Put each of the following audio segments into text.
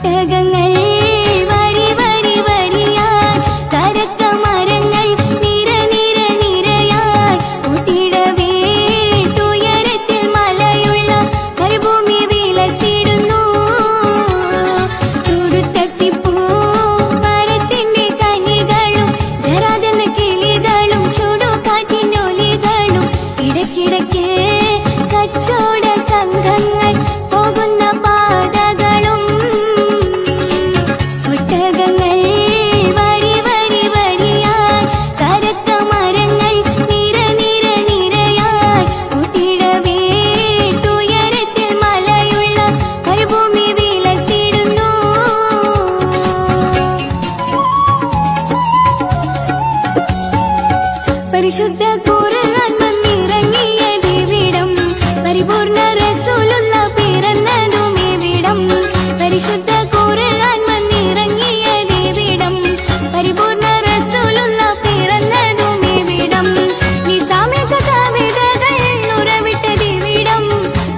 ഒട്ടകങ്ങൾ വരി വരി വരിയായി കരക്കമരങ്ങൾ നിര നിര നിരയായി ഊട്ടിട വീട്ടുയരത്തിൽ മലയുള്ള മരുഭൂമി വിലസിടുന്നു തുടുത്തസിപ്പൂ മരത്തിന്റെ കനികളും ജരാതെന്ന കിളികളും ചുടുകാറ്റിനൊലികളും ഇടയ്ക്കിടയ്ക്ക് കച്ചവട സംഘങ്ങൾ പോകുന്ന പാതകളും ഒട്ടകങ്ങൾ വരി വരി വരിയായി കരക്കമരങ്ങൾ നിര നിര നിരയായി ഊട്ടിട വീട്ടുയരത്തിൽ മലയുള്ള മരുഭൂമി വിലസിടുന്നു പരിശുദ്ധ ഖുർആൻ വന്നിറങ്ങിയതിവിടം പരിപൂർണ റസൂലുള്ള പിറന്നതുമിവിടം പരിശുദ്ധ ഖുർആൻ വന്നിറങ്ങിയതിവിടം പരിപൂർണ റസൂലുള്ള പിറന്നതുമിവിടം നിസാമിക കവിതകൾ ഉറവിട്ടതിവിടം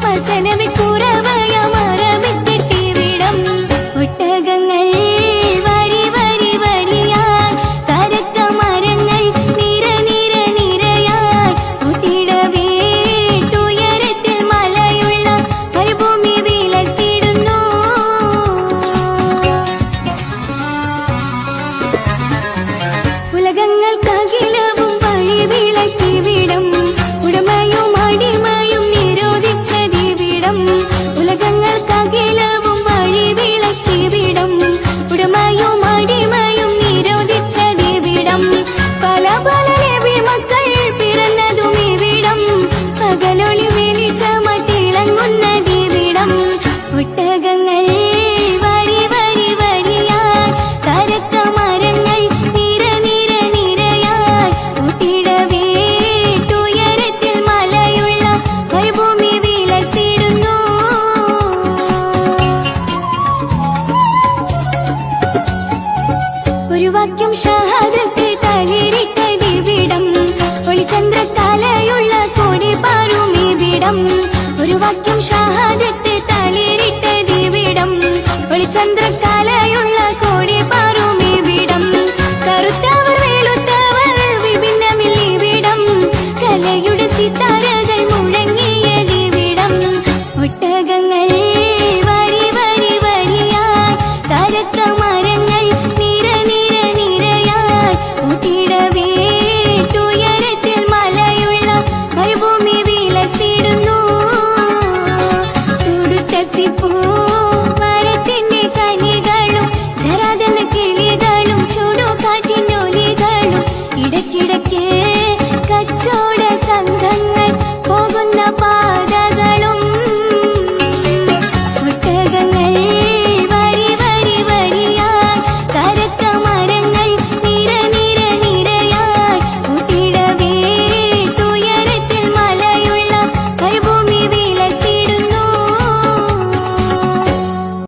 വസനവി കുറവയമറവിട്ടിട്ടിവിടം ഒട്ടകങ്ങൾ വരി വരി വരിയായി കരക്കമരങ്ങൾ നിര നിര നിരയായി ഊട്ടിട വീട്ടുയരത്തിൽ മലയുള്ള മരുഭൂമി വിലസിടുന്നു ഉലകങ്ങൾക്കകിലവും വഴി വിളക്കിവിടം ഉടമയും അടിമയും നിരോധിച്ചതിവിടം ഉലകങ്ങൾക്കകിലവും വഴി വിളക്കിവിടം ഉടമയും അടിമയും നിരോധിച്ചതിവിടം പല പല നബി മക്കൾ പിറന്നതും ഇവിടം പകലൊളി വെളിച്ചമതിളങ്ങുന്നതിവിടം ഒട്ടകങ്ങൾ വരി വരി വരിയായി കരക്കമരങ്ങൾ നിര നിര നിരയായി ഊട്ടിട വീട്ടുയരത്തിൽ മലയുള്ള മരുഭൂമി വിലസിടുന്നു ഒരു വാക്യം ഷഹാദത്ത് തളിരിട്ടതിവിടം ഒളിചന്ദ്രകലയുള്ള കൊടി പാറുമിവിടം ഒരു വാക്യം ഷഹാദത്ത് തളിരിട്ടതിവിടം ഒളിചന്ദ്രക